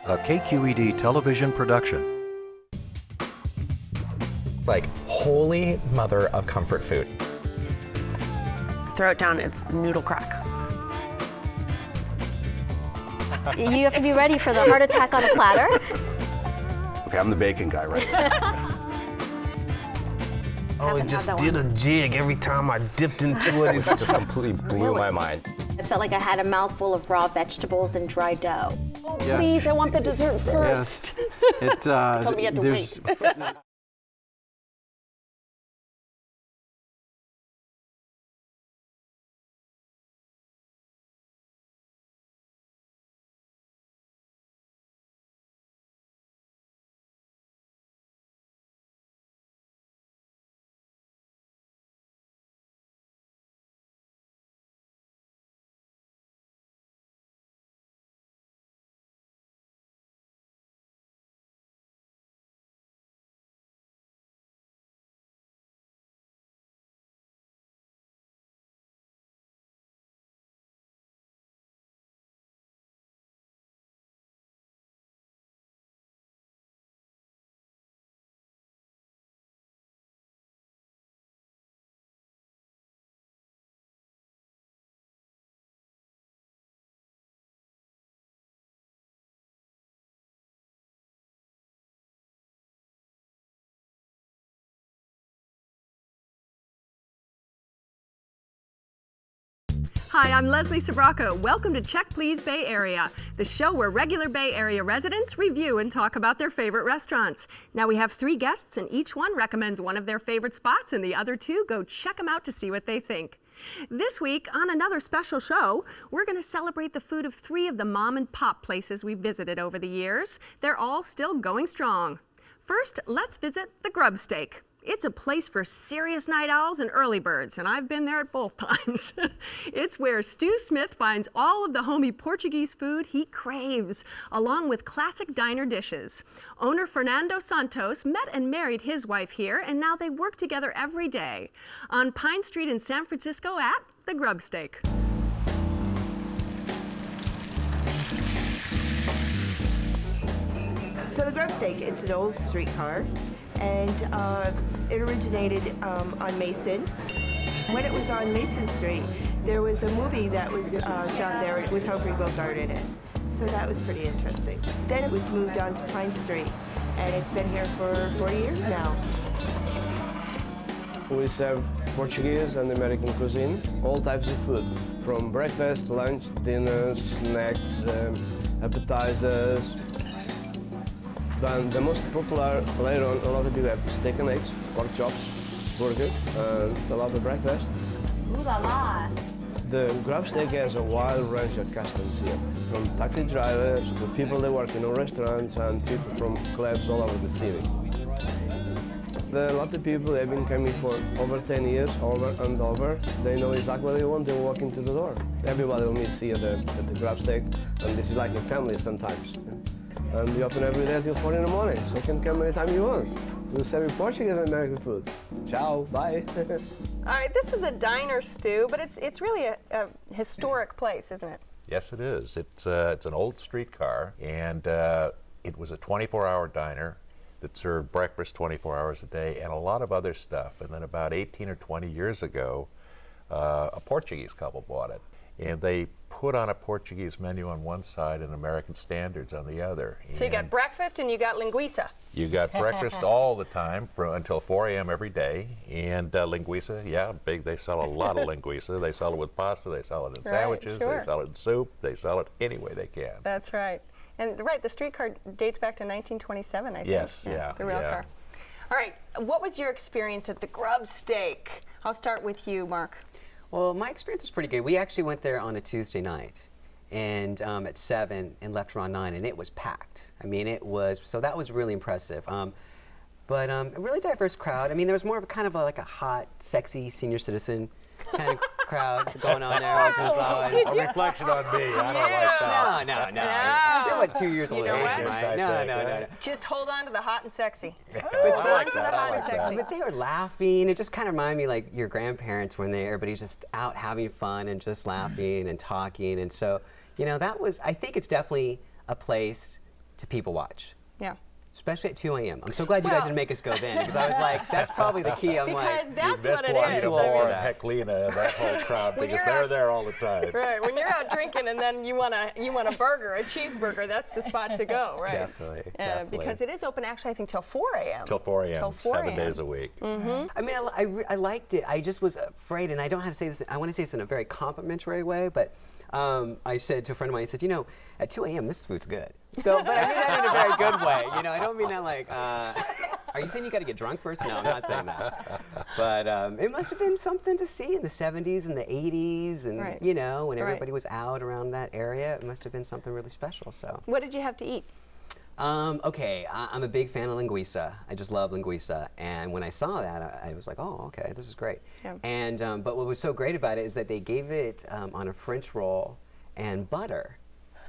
a KQED television production. It's like holy mother of comfort food. Throw it down, it's noodle crack. You have to be ready for the heart attack on a platter. Okay, I'm the bacon guy, right? Oh, it just did a jig every time I dipped into it. It just completely blew my mind. I felt like I had a mouthful of raw vegetables and dry dough. Oh, yes. Please, I want the dessert first. Yes. Told me you had to wait. Hi, I'm Leslie Sabraco. Welcome to Check Please Bay Area, the show where regular Bay Area residents review and talk about their favorite restaurants. Now we have 3 guests and each one recommends one of their favorite spots and the other 2 go check them out to see what they think. This week, on another special show, we're going to celebrate the food of 3 of the mom and pop places we've visited over the years. They're all still going strong. First, let's visit the Grubstake. It's a place for serious night owls and early birds, and I've been there at both times. It's where Stu Smith finds all of the homey Portuguese food he craves, along with classic diner dishes. Owner Fernando Santos met and married his wife here, and now they work together every day. On Pine Street in San Francisco at the Grubstake. So the Grubstake, it's an old streetcar, and it originated on Mason. When it was on Mason Street, there was a movie that was shot there with Humphrey Bogart in it. So that was pretty interesting. Then it was moved on to Pine Street, and it's been here for 40 years now. We serve Portuguese and American cuisine, all types of food, from breakfast, lunch, dinner, snacks, appetizers. Then the most popular later on, a lot of people have steak and eggs, pork chops, burgers, and a lot of breakfast. Ooh la la. The Grubstake has a wide range of customers here, from taxi drivers to people that work in restaurants and people from clubs all over the city. There are a lot of people that have been coming for over 10 years, over and over. They know exactly what they want, they walk into the door. Everybody will meet here at the Grubstake, and this is like a family sometimes. And we open every day till 4 in the morning, so you can come anytime you want. We'll serve you Portuguese and American food. Ciao, bye. All right, this is a diner, Stu, but it's really a historic place, isn't it? Yes, it is. It's an old streetcar, and it was a 24-hour diner that served breakfast 24 hours a day and a lot of other stuff. And then about 18 or 20 years ago, a Portuguese couple bought it. And they put on a Portuguese menu on one side and American standards on the other. So you got breakfast and you got linguiça. You got breakfast all the time until 4 a.m. every day. And linguiça, yeah, big. They sell a lot of linguiça. They sell it with pasta. They sell it in sandwiches. Sure. They sell it in soup. They sell it any way they can. That's right. And the streetcar dates back to 1927, I think. Yes, The rail car. All right, what was your experience at the Grubstake? I'll start with you, Mark. Well, my experience was pretty good. We actually went there on a Tuesday night, and at 7 and left around 9, and it was packed. I mean, so that was really impressive. But a really diverse crowd. I mean, there was more of like a hot, sexy senior citizen kind of crowd going on there, which was always a reflection on me. I don't like that. No. They're what, 2 years older than me, right? No. Just hold on to the hot and sexy. But they were laughing. It just kind of reminded me like your grandparents when everybody's just out having fun and just laughing and talking. And so, I think it's definitely a place to people watch. Yeah. Especially at 2 a.m. I'm so glad you guys didn't make us go then, because I was like, that's probably the key. I'm because like, that's you what it missed is. Juanita and Heclina and that whole crowd because they're there all the time. Right. When you're out drinking and then you want a burger, a cheeseburger, that's the spot to go, right? Definitely. Because it is open actually, I think, till 4 a.m. Till 4 a.m. Till 4 7 days a week. Mm-hmm. I mean, I liked it. I just was afraid, and I don't know how to say this. I want to say this in a very complimentary way, but I said to a friend of mine, I said, you know, at 2 a.m. this food's good. So, but I mean that in a very good way. You know, I don't mean that like, are you saying you got to get drunk first? No, I'm not saying that. But it must have been something to see in the 70s and the 80s, and you know, when everybody was out around that area, it must have been something really special. So. What did you have to eat? Okay, I'm a big fan of linguiça. I just love linguiça, and when I saw that, I was like, oh, okay, this is great. Yeah. And but what was so great about it is that they gave it on a French roll and butter.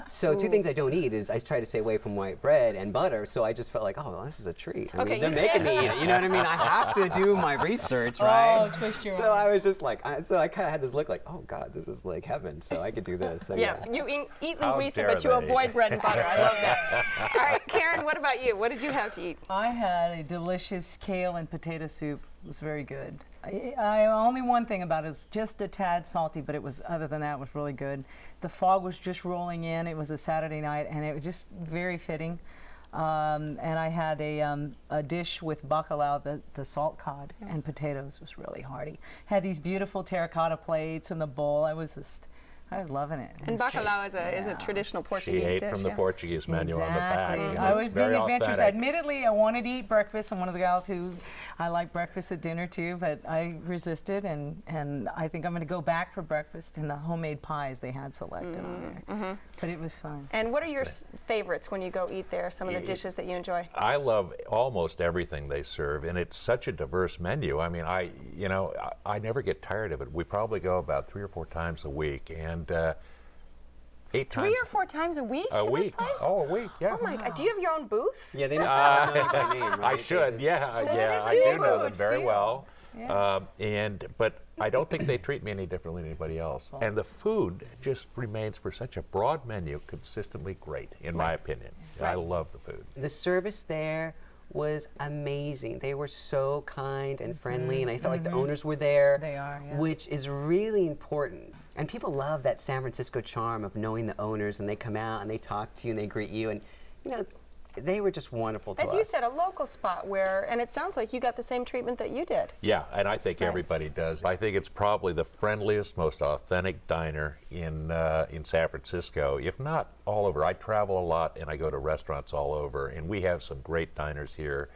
So two things I don't eat is I try to stay away from white bread and butter, so I just felt like, oh, well, this is a treat. I mean, they're making me eat it, you know what I mean? I have to do my research, right? Oh, twist your So I was just like, so I kind of had this look like, oh God, this is like heaven, so I could do this. So, yeah, you eat linguiça, but you avoid bread and butter. I love that. All right, Karen, what about you? What did you have to eat? I had a delicious kale and potato soup. It was very good. I only one thing about it is just a tad salty, but it was, other than that, it was really good. The fog was just rolling in. It was a Saturday night, and it was just very fitting. And I had a dish with bacalao, the salt cod, and potatoes. Was really hearty. Had these beautiful terracotta plates in the bowl. I was loving it. And bacalao is a traditional Portuguese dish. She ate from the Portuguese menu on the back. I was being adventurous. Admittedly, I wanted to eat breakfast. I'm one of the gals who I like breakfast at dinner too, but I resisted, and I think I'm going to go back for breakfast and the homemade pies they had selected on there. But it was fun. And what are your favorites when you go eat there? Some of the dishes that you enjoy? I love almost everything they serve, and it's such a diverse menu. I mean, I never get tired of it. We probably go about 3 or 4 times a week, and 8 times. 3 or 4 times a week? A week. This place? Oh, a week. Yeah. Oh my God! Do you have your own booth? Yeah, they must know you by name, right? I should. Yeah, I do know them very well. Yeah. But I don't think they treat me any differently than anybody else. And the food just remains, for such a broad menu, consistently great, in my opinion. I love the food. The service there was amazing. They were so kind and friendly, and I felt like the owners were there. They are, yeah. Which is really important. And people love that San Francisco charm of knowing the owners, and they come out and they talk to you and they greet you, and you know, they were just wonderful to us. As you said, a local spot where, and it sounds like you got the same treatment that you did. Yeah, and I think everybody does. I think it's probably the friendliest, most authentic diner in San Francisco, if not all over. I travel a lot and I go to restaurants all over, and we have some great diners here,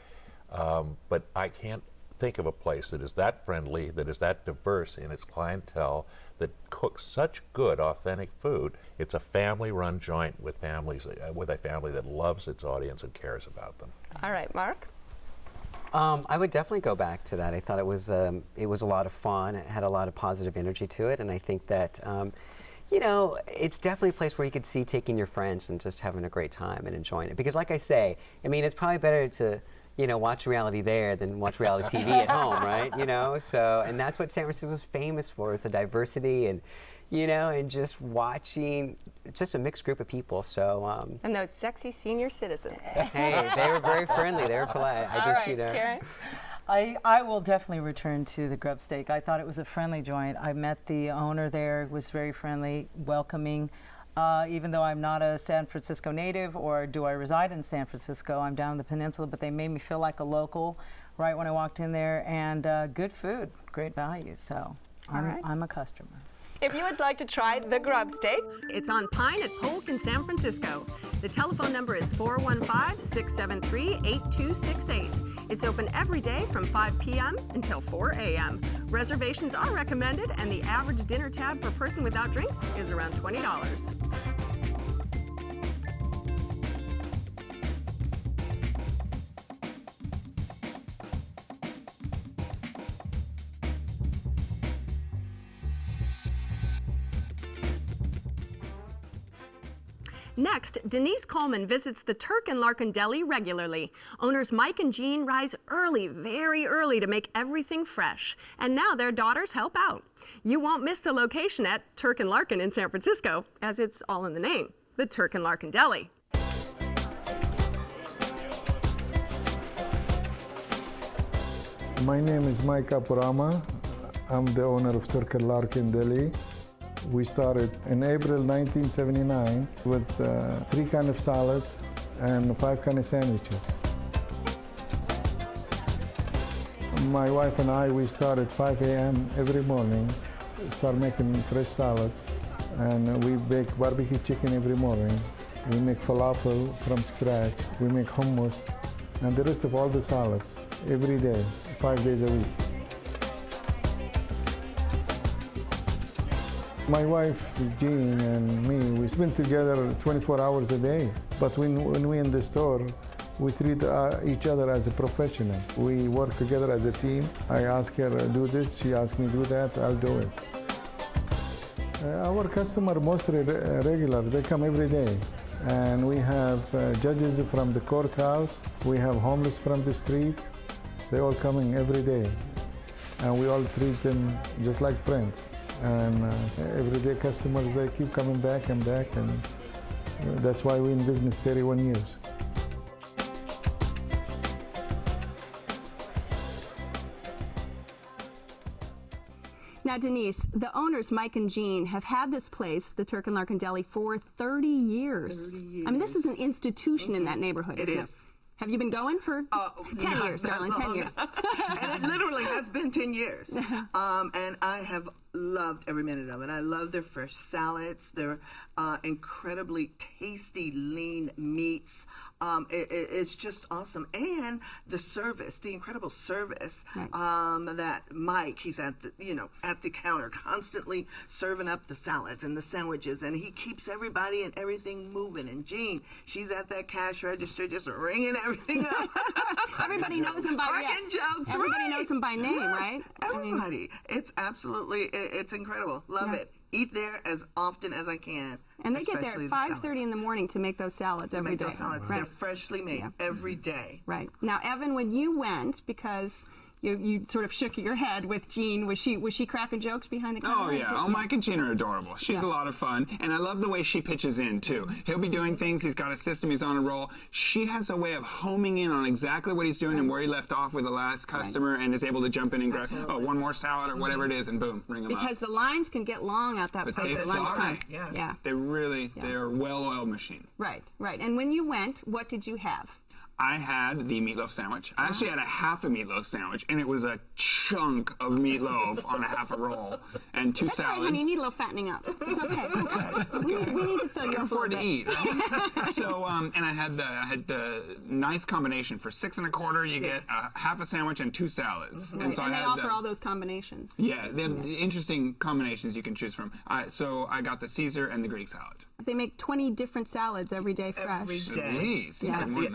but I can't think of a place that is that friendly, that is that diverse in its clientele, that cooks such good, authentic food. It's a family-run joint with a family that loves its audience and cares about them. All right, Mark? I would definitely go back to that. I thought it was a lot of fun. It had a lot of positive energy to it, and I think that you know, it's definitely a place where you could see taking your friends and just having a great time and enjoying it. Because like I say, I mean, it's probably better to watch reality there than watch reality TV at home, right? You know, so, and that's what San Francisco is famous for. It's a diversity and, and just watching just a mixed group of people. So. And those sexy senior citizens. Hey, they were very friendly. They were polite. All right, Karen? I will definitely return to the Grubstake. I thought it was a friendly joint. I met the owner there, was very friendly, welcoming. Even though I'm not a San Francisco native, or do I reside in San Francisco, I'm down in the peninsula, but they made me feel like a local right when I walked in there, and good food, great value, so I'm a customer. If you would like to try the Grubstake, it's on Pine at Polk in San Francisco. The telephone number is 415-673-8268. It's open every day from 5 p.m. until 4 a.m. Reservations are recommended, and the average dinner tab per person without drinks is around $20. Next, Denise Coleman visits the Turk and Larkin Deli regularly. Owners Mike and Jean rise early, very early, to make everything fresh. And now their daughters help out. You won't miss the location at Turk and Larkin in San Francisco, as it's all in the name, the Turk and Larkin Deli. My name is Mike Apurama. I'm the owner of Turk and Larkin Deli. We started in April 1979 with 3 kinds of salads and 5 kinds of sandwiches. My wife and I, we start at 5 a.m. every morning, start making fresh salads, and we bake barbecue chicken every morning. We make falafel from scratch. We make hummus, and the rest of all the salads every day, 5 days a week. My wife, Jean, and me, we spend together 24 hours a day. But when we're in the store, we treat each other as a professional. We work together as a team. I ask her, do this, she asks me, do that, I'll do it. Our customer mostly regular, they come every day. And we have judges from the courthouse, we have homeless from the street. They're all coming every day. And we all treat them just like friends. And everyday customers, they keep coming back and back, and that's why we're in business 31 years. Now, Denise, the owners, Mike and Jean, have had this place, the Turk and Larkin Deli, for 30 years. 30 years. I mean, this is an institution in that neighborhood, isn't it? Have you been going for 10 years, darling, 10 years? And it literally has been 10 years. And I have loved every minute of it. I love their fresh salads, their incredibly tasty lean meats. It's just awesome. And the service, the incredible service that Mike, he's at the, at the counter constantly serving up the salads and the sandwiches, and he keeps everybody and everything moving. And Jean, she's at that cash register just ringing everything up. Everybody knows him by name. Everybody knows him by name, right? Everybody. It's absolutely, it's incredible. Love it. Eat there as often as I can. And they get there at 5:30 in the morning to make those salads every day. Salads. They're freshly made every day. Right. Now, Evan, when you went, because you sort of shook your head with Jean, was she cracking jokes behind the counter? Oh, yeah. Oh, Mike and Jean are adorable. She's a lot of fun. And I love the way she pitches in, too. He'll be doing things. He's got a system. He's on a roll. She has a way of homing in on exactly what he's doing and where he left off with the last customer and is able to jump in and grab, one more salad or whatever it is, and boom, ring them up. Because the lines can get long at that place at lunchtime. Yeah. They really, they're a well-oiled machine. Right. And when you went, what did you have? I had the meatloaf sandwich. I actually had a half a meatloaf sandwich, and it was a chunk of meatloaf on a half a roll and 2 salads. That's right, honey. You need a little fattening up. It's okay. We need to fill you up a little bit. I can afford to eat. Right? So, and I had the nice combination for $6 1/4. You get a half a sandwich and 2 salads. And so they offer all those combinations. Yeah, they have interesting combinations you can choose from. So I got the Caesar and the Greek salad. They make 20 different salads every day fresh. Every day.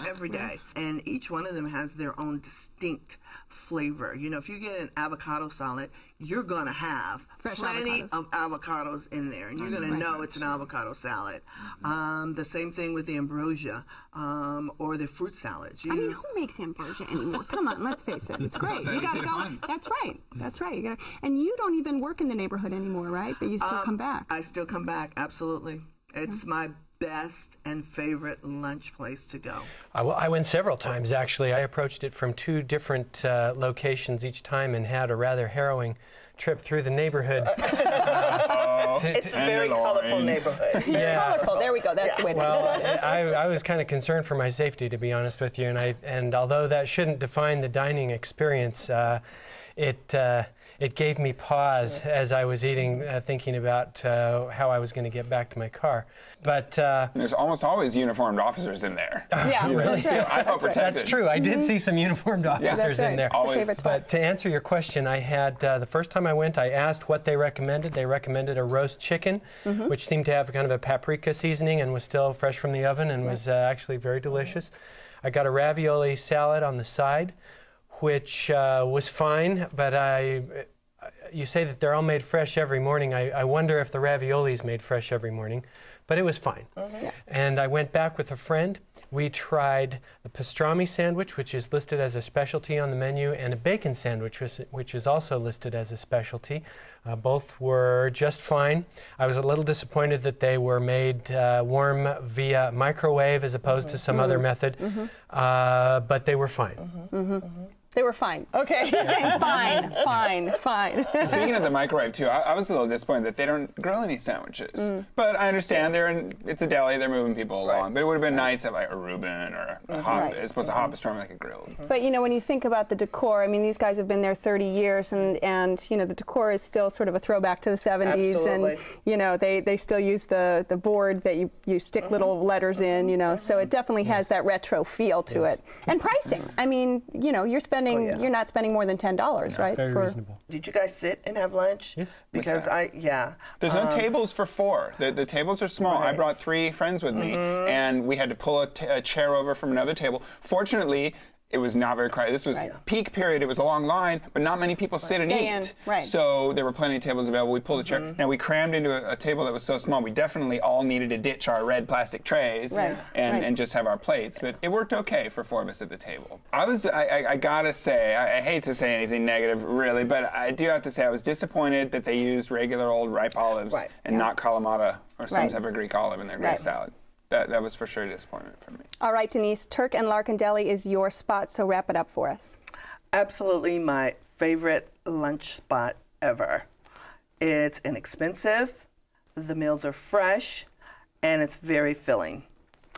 Every day. And each one of them has their own distinct flavor. If you get an avocado salad, you're going to have plenty of avocados in there. And you're going to know it's an avocado salad. The same thing with the ambrosia or the fruit salads. I mean, who makes ambrosia anymore? Come on, let's face it. It's great. You got to go. That's right. You gotta, and you don't even work in the neighborhood anymore, right? But you still come back. I still come back, absolutely. It's my best and favorite lunch place to go. I went several times, actually. I approached it from 2 different locations each time and had a rather harrowing trip through the neighborhood. It's a very colorful neighborhood. Yeah. Colorful, there we go. That's the way to describe it. I was kind of concerned for my safety, to be honest with you, and although that shouldn't define the dining experience, it gave me pause as I was eating, thinking about how I was going to get back to my car. But there's almost always uniformed officers in there. Yeah, really? I felt protected. That's true. I did see some uniformed officers in there. Always. But to answer your question, I had the first time I went, I asked what they recommended. They recommended a roast chicken, which seemed to have kind of a paprika seasoning and was still fresh from the oven and was actually very delicious. I got a ravioli salad on the side, which was fine, but you say that they're all made fresh every morning. I wonder if the ravioli is made fresh every morning, but it was fine. And I went back with a friend. We tried the pastrami sandwich, which is listed as a specialty on the menu, and a bacon sandwich, which is also listed as a specialty. Both were just fine. I was a little disappointed that they were made warm via microwave as opposed to some other method, but they were fine. They were fine. Okay. Fine. Speaking of the microwave too, I was a little disappointed that they don't grill any sandwiches. But I understand it's a deli, they're moving people along. But it would have been nice to have like a Reuben or a hop, as opposed to hoppestorm like a grilled. But when you think about the decor, I mean, these guys have been there 30 years, and the decor is still sort of a throwback to the 70s. Absolutely. And they still use the board that you stick little letters in. So it definitely has that retro feel to it. And pricing. I mean, you're not spending more than $10, right? Very reasonable. Did you guys sit and have lunch? Yes. Because There's no tables for 4. The tables are small. Right. I brought 3 friends with me, and we had to pull a chair over from another table. Fortunately, it was not very crowded. This was peak period. It was a long line, but not many people sit and eat. Right. So there were plenty of tables available. We pulled a chair. Now we crammed into a table that was so small. We definitely all needed to ditch our red plastic trays and just have our plates. But it worked okay for 4 of us at the table. I gotta say, I hate to say anything negative really, but I do have to say I was disappointed that they used regular old ripe olives and not Kalamata or some type of Greek olive in their Greek salad. That was for sure a disappointment for me. All right, Denise, Turk and Larkin Deli is your spot, so wrap it up for us. absolutely my favorite lunch spot ever. It's inexpensive, the meals are fresh, and it's very filling.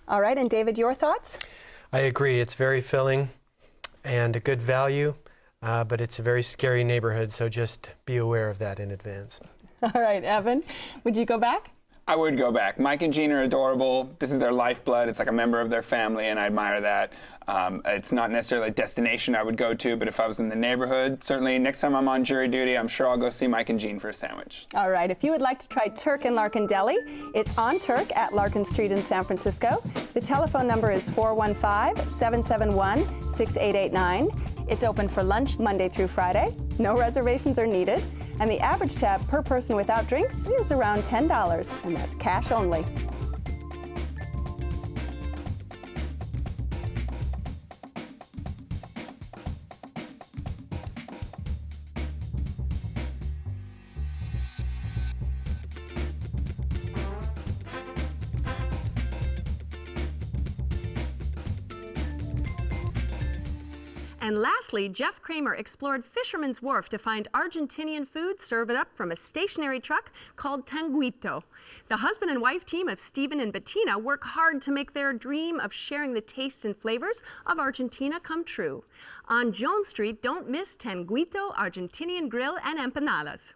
All right, and David, your thoughts? I agree. It's very filling and a good value, but it's a very scary neighborhood, so just be aware of that in advance. All right, Evan, would you go back? I would go back. Mike and Jean are adorable. This is their lifeblood. It's like a member of their family, and I admire that. It's not necessarily a destination I would go to, but if I was in the neighborhood, certainly next time I'm on jury duty, I'm sure I'll go see Mike and Jean for a sandwich. All right, if you would like to try Turk and Larkin Deli, it's on Turk at Larkin Street in San Francisco. The telephone number is 415-771-6889. It's open for lunch Monday through Friday. No reservations are needed. And the average tab per person without drinks is around $10, and that's cash only. And lastly, Jeff Kramer explored Fisherman's Wharf to find Argentinian food served up from a stationary truck called Tanguito. The husband and wife team of Stephen and Bettina work hard to make their dream of sharing the tastes and flavors of Argentina come true. On Jones Street, don't miss Tanguito, Argentinian Grill and Empanadas.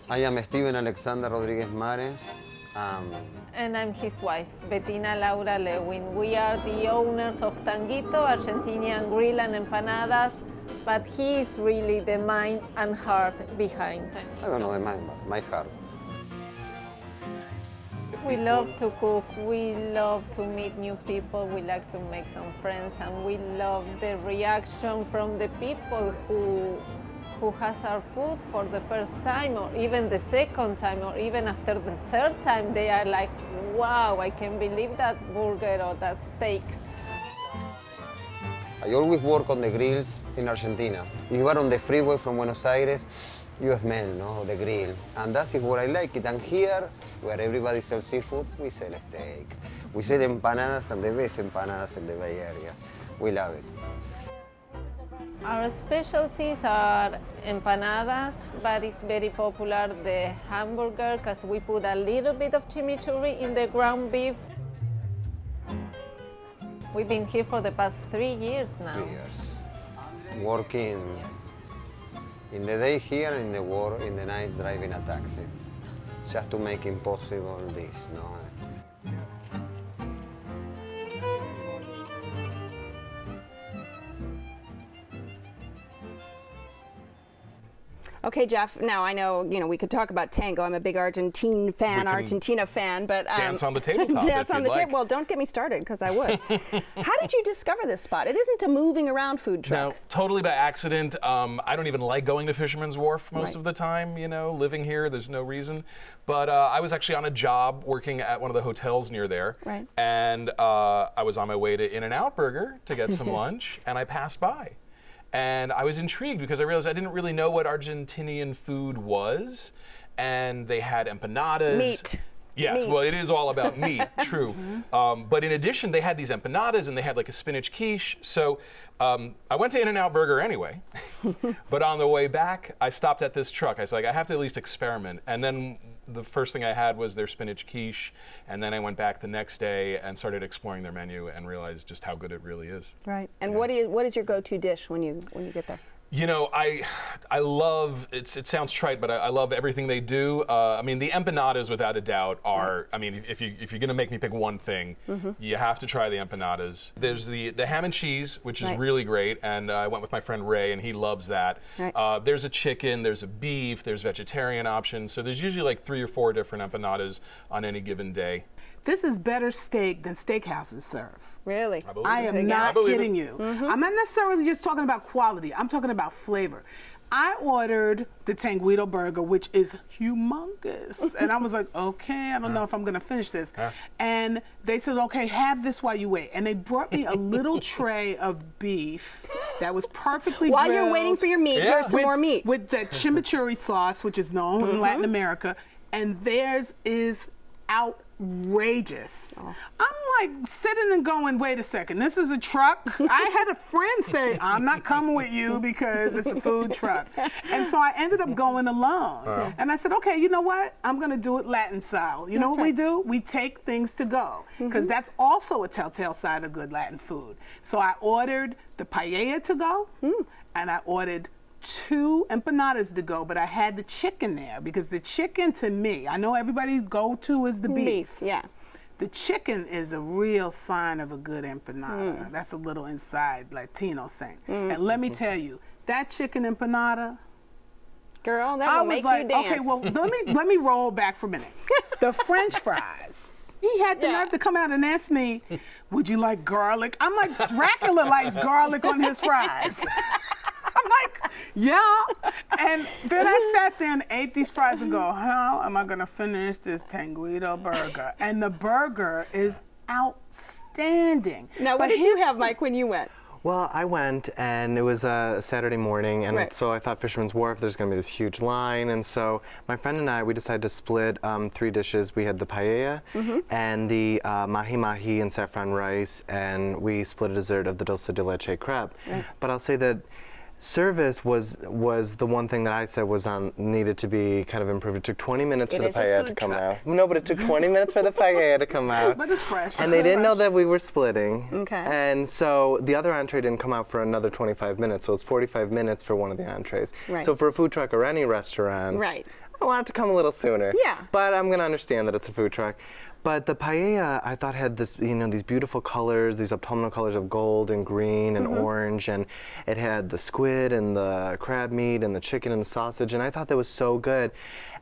I am Steven Alexander Rodriguez Mares. And I'm his wife, Bettina Laura Lewin. We are the owners of Tanguito, Argentinian Grill and Empanadas, but he is really the mind and heart behind them. I don't know the mind, but my heart. We love to cook, we love to meet new people, we like to make some friends, and we love the reaction from the people who has our food for the first time, or even the second time, or even after the third time. They are like, wow, I can't believe that burger or that steak. I always work on the grills in Argentina. If you are on the freeway from Buenos Aires, you smell, no, the grill. And that is what I like it. And here, where everybody sells seafood, we sell steak. We sell empanadas, and the best empanadas in the Bay Area. We love it. Our specialties are empanadas, but it's very popular the hamburger because we put a little bit of chimichurri in the ground beef. We've been here for the past 3 years now. 3 years. Working in the day here, in the night driving a taxi, just to make impossible this, no? Okay, Jeff, now I know, we could talk about tango. I'm a big Argentina fan, but... dance on the tabletop Dance if on you'd the like. table. Well, don't get me started, because I would. How did you discover this spot? It isn't a moving around food truck. No, totally by accident. I don't even like going to Fisherman's Wharf most of the time, living here, there's no reason. But I was actually on a job working at one of the hotels near there. Right. And I was on my way to In-N-Out Burger to get some lunch, and I passed by. And I was intrigued because I realized I didn't really know what Argentinian food was. And they had empanadas. Meat. Yes, meat. well, it is all about meat, true. But in addition, they had these empanadas and they had like a spinach quiche. So I went to In-N-Out Burger anyway, but on the way back, I stopped at this truck. I was like, I have to at least experiment. And then the first thing I had was their spinach quiche, and then I went back the next day and started exploring their menu and realized just how good it really is. Right. And what is your go-to dish when you get there? You know, I love, it sounds trite, but I love everything they do. I mean, the empanadas, without a doubt, are, I mean, if you're going to make me pick one thing, you have to try the empanadas. There's the ham and cheese, which is really great, and I went with my friend Ray, and he loves that. There's a chicken, there's a beef, there's vegetarian options, so there's usually like 3 or 4 different empanadas on any given day. This is better steak than steakhouses serve. Really? I am not kidding you. I'm not necessarily just talking about quality. I'm talking about flavor. I ordered the Tanguito burger, which is humongous. And I was like, okay, I don't know if I'm going to finish this. And they said, okay, have this while you wait. And they brought me a little tray of beef that was perfectly While grilled. you're waiting for your meat, here's some more meat. With the chimichurri sauce, which is known in Latin America. And theirs is outrageous. I'm like sitting and going, wait a second, this is a truck? I had a friend say, I'm not coming with you because it's a food truck. And so I ended up going alone. And I said, okay, you know what? I'm going to do it Latin style. You know what we do? We take things to go, because that's also a telltale sign of good Latin food. So I ordered the paella to go, and I ordered 2 empanadas to go, but I had the chicken there because the chicken, to me, I know everybody's go-to is the beef. Yeah. The chicken is a real sign of a good empanada. That's a little inside Latino thing. And let me tell you, that chicken empanada, girl, that will make you dance. Okay, well, let me roll back for a minute. The French fries. He had the nerve to come out and ask me, would you like garlic? I'm like, Dracula likes garlic on his fries. I'm like, yeah. And then I sat there and ate these fries and go, how am I going to finish this Tanguito burger? And the burger is outstanding. Now, what did you have, Mike, when you went? Well, I went, and it was a Saturday morning, and so I thought Fisherman's Wharf, there's going to be this huge line, and so my friend and I, we decided to split 3 dishes. We had the paella and the mahi-mahi and saffron rice, and we split a dessert of the dulce de leche crepe. But I'll say that service was the one thing that I said was needed to be kind of improved. It took 20 minutes for the paella to come out. No, but it took 20 minutes for the paella to come out. But it's fresh. And they didn't know that we were splitting. Okay. And so the other entree didn't come out for another 25 minutes, so it's 45 minutes for one of the entrees. So for a food truck or any restaurant, I want it to come a little sooner. Yeah. But I'm going to understand that it's a food truck. But the paella, I thought, had this, these beautiful colors, these autumnal colors of gold and green and orange, and it had the squid and the crab meat and the chicken and the sausage, and I thought that was so good.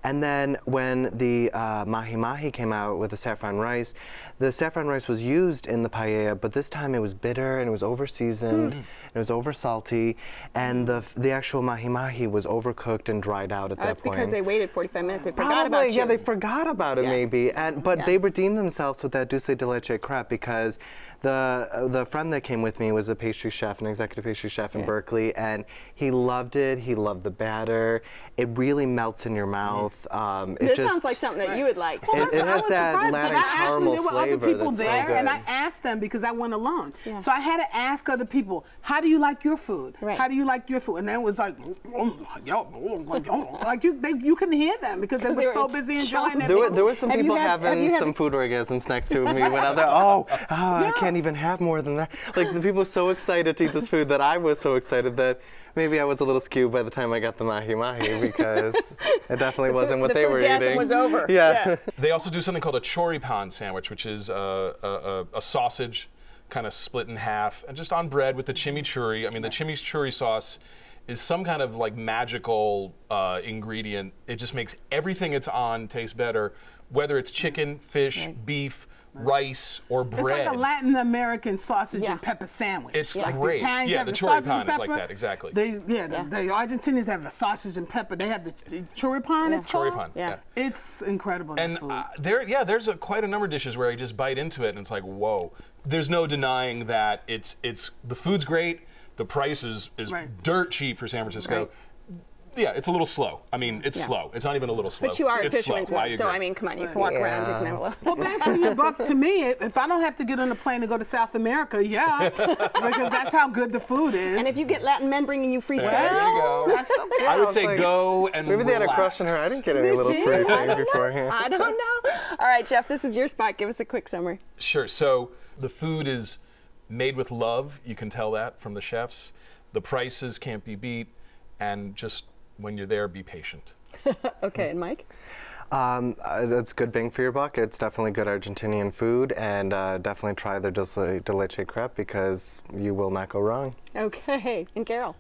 And then when the mahi-mahi came out with the saffron rice was used in the paella, but this time it was bitter and it was over-seasoned, and it was over-salty, and the actual mahi-mahi was overcooked and dried out at that point. That's because they waited 45 minutes. They forgot about you. Yeah, they forgot about it maybe, but they redeemed themselves with that dulce de leche crepe because the friend that came with me was a pastry chef, an executive pastry chef in Berkeley, and he loved it. He loved the batter. It really melts in your mouth. This sounds like something that you would like. Well, it has that Latin caramel there were flavor. other people that's there, so good. and I asked them because I went alone. So I had to ask other people, how do you like your food? How do you like your food? And then it was like, like you couldn't hear them because they were so busy enjoying their food. There were some people having some food orgasms next to me when I thought, I can't even have more than that. Like, the people were so excited to eat this food that I was so excited that maybe I was a little skewed by the time I got the mahi-mahi because it definitely wasn't what they were eating. The was over. Yeah. They also do something called a choripan sandwich, which is a sausage kind of split in half and just on bread with the chimichurri. I mean, the chimichurri sauce is some kind of like magical ingredient. It just makes everything it's on taste better, whether it's chicken, fish, beef, rice, or bread. It's like a Latin American sausage and pepper sandwich. It's like great. The Italians have the sausage choripan and is pepper. like that, exactly. The Argentinians have the sausage and pepper. They have the choripan, it's called? Choripan, yeah. It's incredible, and food. There's quite a number of dishes where I just bite into it and it's like, whoa. There's no denying that it's the food's great, the price is dirt cheap for San Francisco. Yeah, it's a little slow. I mean, it's slow. It's not even a little slow. But you are at It's Fisherman's slow. I Wharf, so agree. I mean, come on, you can walk around. You can have a look. Well, bang for your buck to me, if I don't have to get on a plane to go to South America, yeah, because that's how good the food is. And if you get Latin men bringing you free stuff, There you go. That's okay. I would say go and Maybe they had a crush on her. I didn't get any little free things beforehand. I don't know. All right, Jeff, this is your spot. Give us a quick summary. Sure. So the food is made with love. You can tell that from the chefs. The prices can't be beat, and just when you're there, be patient. Okay, and Mike? It's good bang for your buck. It's definitely good Argentinian food, and definitely try their dulce de leche crepe because you will not go wrong. Okay, and Carol?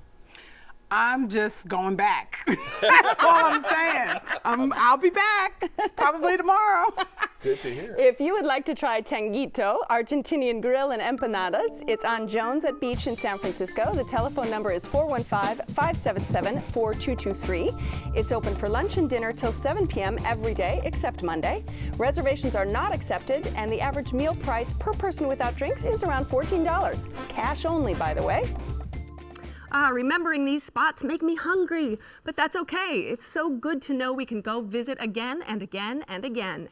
I'm just going back. That's all I'm saying. I'll be back probably tomorrow. Good to hear. If you would like to try Tanguito, Argentinian Grill and Empanadas, it's on Jones at Beach in San Francisco. The telephone number is 415-577-4223. It's open for lunch and dinner till 7 p.m. every day except Monday. Reservations are not accepted, and the average meal price per person without drinks is around $14. Cash only, by the way. Remembering these spots make me hungry, but that's okay. It's so good to know we can go visit again and again and again.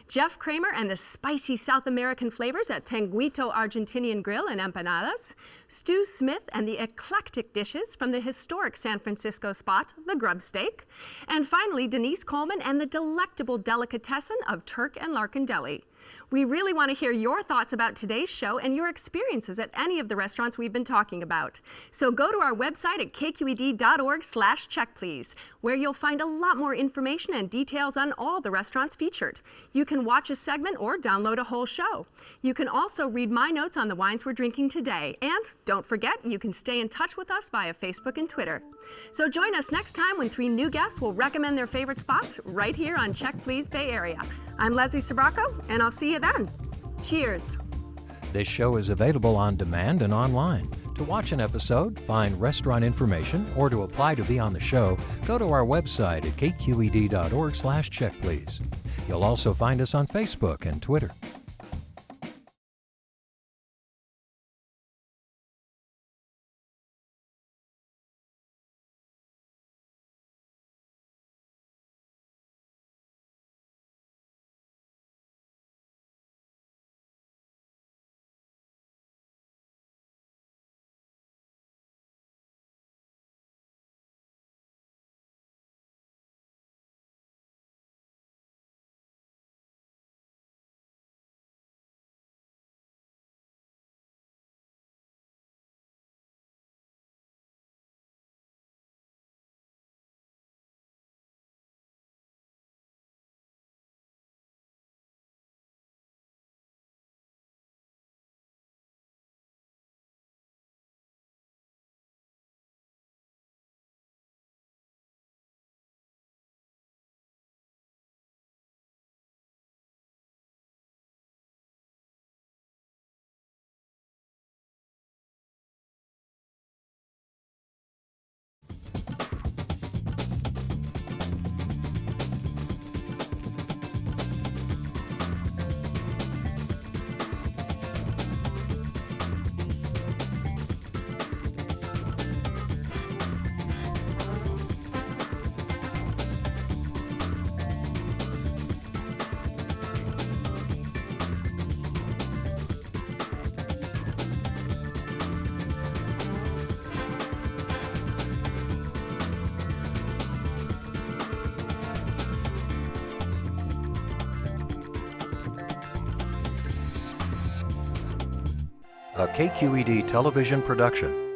Jeff Kramer and the spicy South American flavors at Tanguito Argentinian Grill and Empanadas, Stu Smith and the eclectic dishes from the historic San Francisco spot, the Grubstake, and finally Denise Coleman and the delectable delicatessen of Turk and Larkin Deli. We really want to hear your thoughts about today's show and your experiences at any of the restaurants we've been talking about. So go to our website at kqed.org/checkplease, where you'll find a lot more information and details on all the restaurants featured. You can watch a segment or download a whole show. You can also read my notes on the wines we're drinking today. And don't forget, you can stay in touch with us via Facebook and Twitter. So join us next time when 3 new guests will recommend their favorite spots right here on Check Please Bay Area. I'm Leslie Sbrocco, and I'll see you then. Cheers. This show is available on demand and online. To watch an episode, find restaurant information, or to apply to be on the show, go to our website at kqed.org/checkplease. You'll also find us on Facebook and Twitter. A KQED television production.